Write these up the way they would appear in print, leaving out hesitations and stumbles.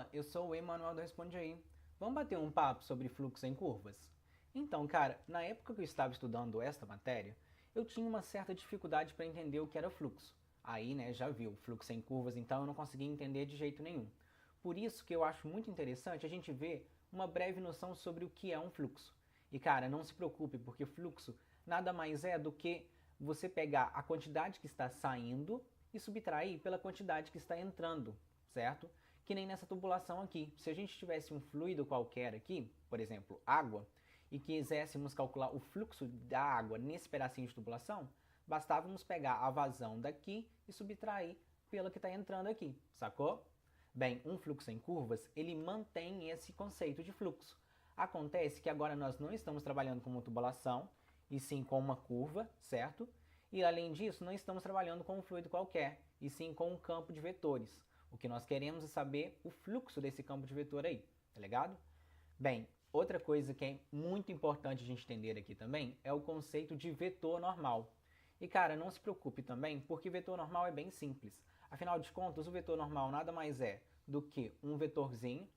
Olá, eu sou o Emanuel do Responde Aí. Vamos bater um papo sobre fluxo em curvas? Então, cara, na época que eu estava estudando esta matéria, eu tinha uma certa dificuldade para entender o que era fluxo. Aí, né, já viu, fluxo em curvas, então eu não conseguia entender de jeito nenhum. Por isso que eu acho muito interessante a gente ver uma breve noção sobre o que é um fluxo. E cara, não se preocupe, porque fluxo nada mais é do que você pegar a quantidade que está saindo e subtrair pela quantidade que está entrando, certo? Que nem nessa tubulação aqui. Se a gente tivesse um fluido qualquer aqui, por exemplo, água, e quiséssemos calcular o fluxo da água nesse pedacinho de tubulação, bastávamos pegar a vazão daqui e subtrair pela que está entrando aqui, sacou? Bem, um fluxo em curvas, ele mantém esse conceito de fluxo. Acontece que agora nós não estamos trabalhando com uma tubulação, e sim com uma curva, certo? E além disso, não estamos trabalhando com um fluido qualquer, e sim com um campo de vetores. O que nós queremos é saber o fluxo desse campo de vetor aí, tá ligado? Bem, outra coisa que é muito importante a gente entender aqui também é o conceito de vetor normal. E cara, não se preocupe também, porque vetor normal é bem simples. Afinal de contas, o vetor normal nada mais é do que um vetorzinho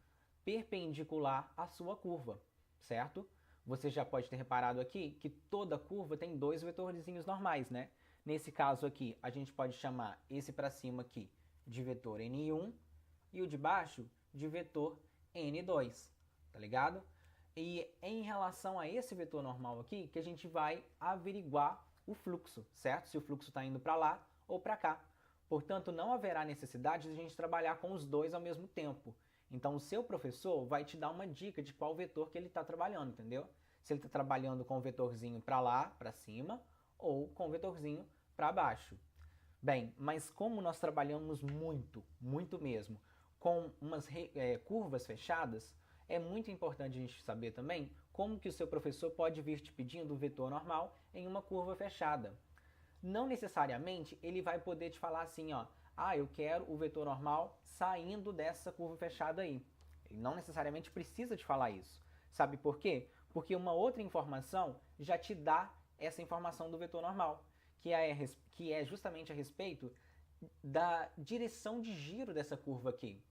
perpendicular à sua curva, certo? Você já pode ter reparado aqui que toda curva tem dois vetorzinhos normais, né? Nesse caso aqui, a gente pode chamar esse para cima aqui de vetor n1 e o de baixo de vetor n2, tá ligado? E em relação a esse vetor normal aqui, que a gente vai averiguar o fluxo, certo? Se o fluxo está indo para lá ou para cá. Portanto, não haverá necessidade de a gente trabalhar com os dois ao mesmo tempo. Então, o seu professor vai te dar uma dica de qual vetor que ele está trabalhando, entendeu? Se ele está trabalhando com o vetorzinho para lá, para cima, ou com o vetorzinho para baixo. Bem, mas como nós trabalhamos muito mesmo, com umas curvas fechadas, é muito importante a gente saber também como que o seu professor pode vir te pedindo o vetor normal em uma curva fechada. Não necessariamente ele vai poder te falar assim, ó, eu quero o vetor normal saindo dessa curva fechada aí. Ele não necessariamente precisa te falar isso. Sabe por quê? Porque uma outra informação já te dá essa informação do vetor normal, que é justamente a respeito da direção de giro dessa curva aqui.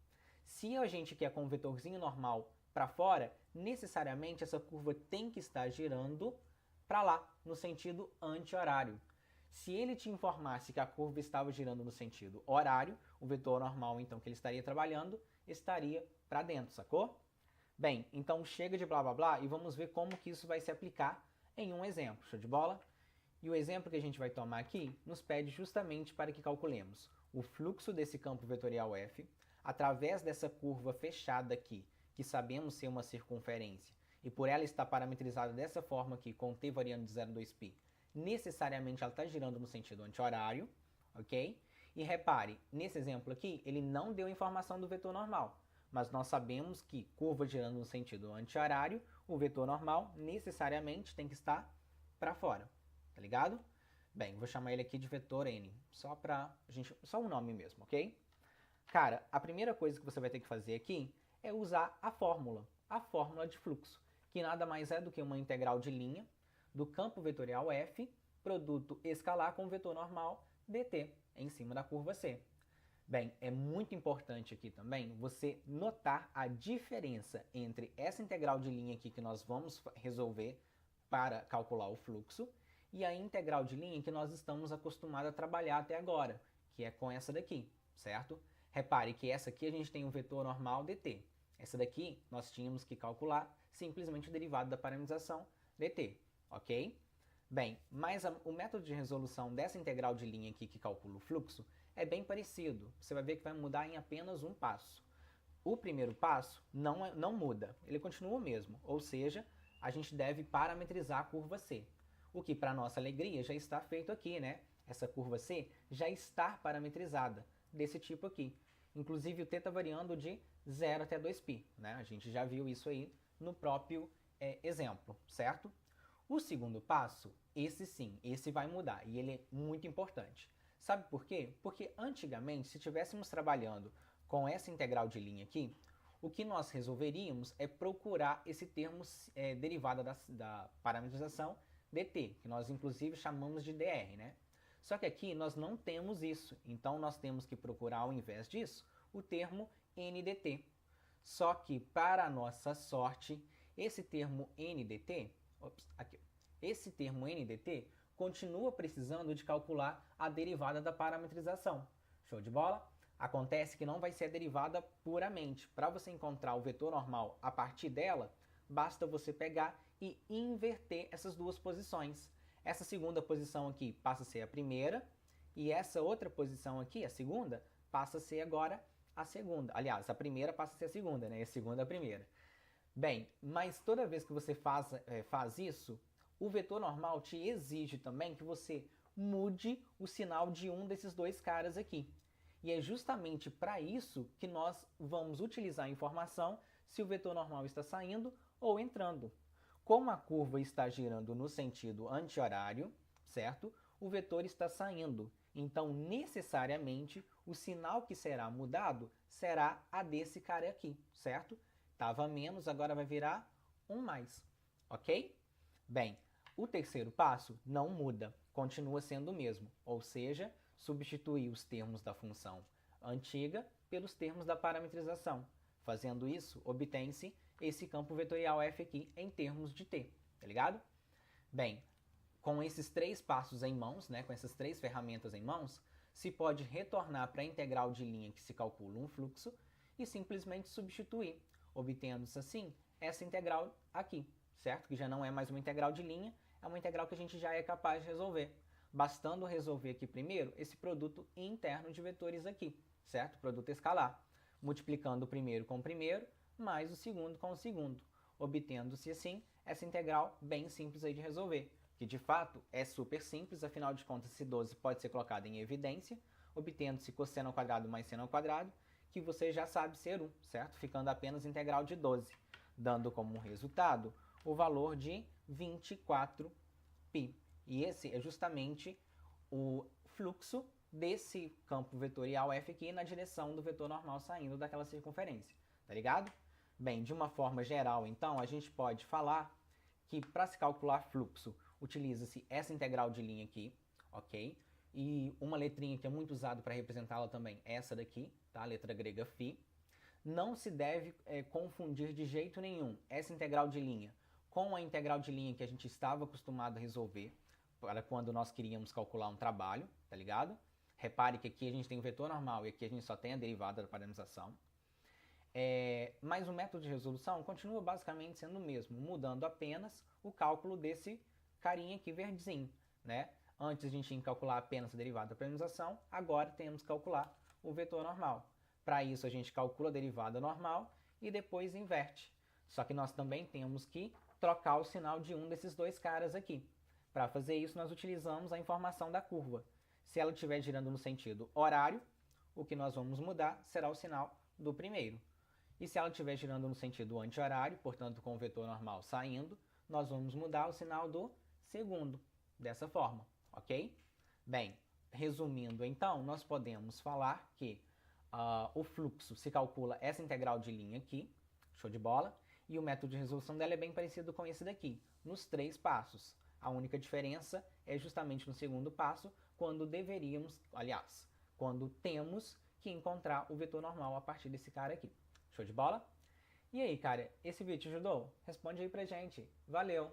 Se a gente quer com o vetorzinho normal para fora, necessariamente essa curva tem que estar girando para lá, no sentido anti-horário. Se ele te informasse que a curva estava girando no sentido horário, o vetor normal então que ele estaria trabalhando estaria para dentro, sacou? Bem, então chega de blá blá blá e vamos ver como que isso vai se aplicar em um exemplo, show de bola? E o exemplo que a gente vai tomar aqui nos pede justamente para que calculemos o fluxo desse campo vetorial F através dessa curva fechada aqui, que sabemos ser uma circunferência, e por ela estar parametrizada dessa forma aqui, com t variando de 0 a 2π, necessariamente ela está girando no sentido anti-horário, ok? E repare, nesse exemplo aqui, ele não deu informação do vetor normal, mas nós sabemos que curva girando no sentido anti-horário, o vetor normal necessariamente tem que estar para fora, tá ligado? Bem, vou chamar ele aqui de vetor n, só um nome mesmo, ok? Cara, a primeira coisa que você vai ter que fazer aqui é usar a fórmula de fluxo, que nada mais é do que uma integral de linha do campo vetorial f, produto escalar com o vetor normal dt, em cima da curva C. Bem, é muito importante aqui também você notar a diferença entre essa integral de linha aqui que nós vamos resolver para calcular o fluxo e a integral de linha que nós estamos acostumados a trabalhar até agora, que é com essa daqui, certo? Repare que essa aqui a gente tem um vetor normal dt. Essa daqui nós tínhamos que calcular simplesmente o derivado da parametrização dt, ok? Bem, mas o método de resolução dessa integral de linha aqui que calcula o fluxo é bem parecido. Você vai ver que vai mudar em apenas um passo. O primeiro passo não muda, ele continua o mesmo, ou seja, a gente deve parametrizar a curva C. O que, para nossa alegria, já está feito aqui, né? Essa curva C já está parametrizada, desse tipo aqui. Inclusive o t está variando de 0 até 2π, né? A gente já viu isso aí no próprio exemplo, certo? O segundo passo, esse sim, esse vai mudar e ele é muito importante. Sabe por quê? Porque antigamente, se estivéssemos trabalhando com essa integral de linha aqui, o que nós resolveríamos é procurar esse termo derivado da parametrização dt, que nós inclusive chamamos de dr, né? Só que aqui nós não temos isso, então nós temos que procurar ao invés disso o termo ndt. Só que, para a nossa sorte, esse termo NDT, esse termo NDT continua precisando de calcular a derivada da parametrização. Show de bola? Acontece que não vai ser a derivada puramente. Para você encontrar o vetor normal a partir dela, basta você pegar e inverter essas duas posições. Essa segunda posição aqui passa a ser a primeira, e essa outra posição aqui, a segunda, passa a ser agora a segunda. Aliás, a primeira passa a ser a segunda, né? E a segunda a primeira. Bem, mas toda vez que você faz isso, o vetor normal te exige também que você mude o sinal de um desses dois caras aqui. E é justamente para isso que nós vamos utilizar a informação se o vetor normal está saindo ou entrando. Como a curva está girando no sentido anti-horário, certo? O vetor está saindo. Então, necessariamente, o sinal que será mudado será a desse cara aqui, certo? Estava menos, agora vai virar um mais, ok? Bem, o terceiro passo não muda, continua sendo o mesmo, ou seja, substituir os termos da função antiga pelos termos da parametrização. Fazendo isso, obtém-se esse campo vetorial f aqui em termos de t, tá ligado? Bem, com esses três passos em mãos, né, com essas três ferramentas em mãos, se pode retornar para a integral de linha que se calcula um fluxo e simplesmente substituir, obtendo-se assim essa integral aqui, certo? Que já não é mais uma integral de linha, é uma integral que a gente já é capaz de resolver. Bastando resolver aqui primeiro esse produto interno de vetores aqui, certo? Produto escalar. Multiplicando o primeiro com o primeiro, mais o segundo com o segundo, obtendo-se assim essa integral bem simples aí de resolver, que de fato é super simples, afinal de contas esse 12 pode ser colocado em evidência, obtendo-se cosseno ao quadrado mais seno ao quadrado, que você já sabe ser 1, certo? Ficando apenas integral de 12, dando como resultado o valor de 24π. E esse é justamente o fluxo desse campo vetorial f aqui na direção do vetor normal saindo daquela circunferência, tá ligado? Bem, de uma forma geral, então, a gente pode falar que para se calcular fluxo, utiliza-se essa integral de linha aqui, ok? E uma letrinha que é muito usada para representá-la também, essa daqui, tá? A letra grega φ. Não se deve confundir de jeito nenhum essa integral de linha com a integral de linha que a gente estava acostumado a resolver para quando nós queríamos calcular um trabalho, tá ligado? Repare que aqui a gente tem o vetor normal e aqui a gente só tem a derivada da parametrização. Mas o método de resolução continua basicamente sendo o mesmo, mudando apenas o cálculo desse carinha aqui verdezinho, né? Antes a gente tinha que calcular apenas a derivada da parametrização, agora temos que calcular o vetor normal. Para isso a gente calcula a derivada normal e depois inverte. Só que nós também temos que trocar o sinal de um desses dois caras aqui. Para fazer isso nós utilizamos a informação da curva. Se ela estiver girando no sentido horário, o que nós vamos mudar será o sinal do primeiro. E se ela estiver girando no sentido anti-horário, portanto com o vetor normal saindo, nós vamos mudar o sinal do segundo, dessa forma, ok? Bem, resumindo então, nós podemos falar que o fluxo se calcula essa integral de linha aqui, show de bola, e o método de resolução dela é bem parecido com esse daqui, nos 3 passos. A única diferença é justamente no segundo passo, quando quando temos que encontrar o vetor normal a partir desse cara aqui. Show de bola? E aí, cara, esse vídeo te ajudou? Responde aí pra gente. Valeu!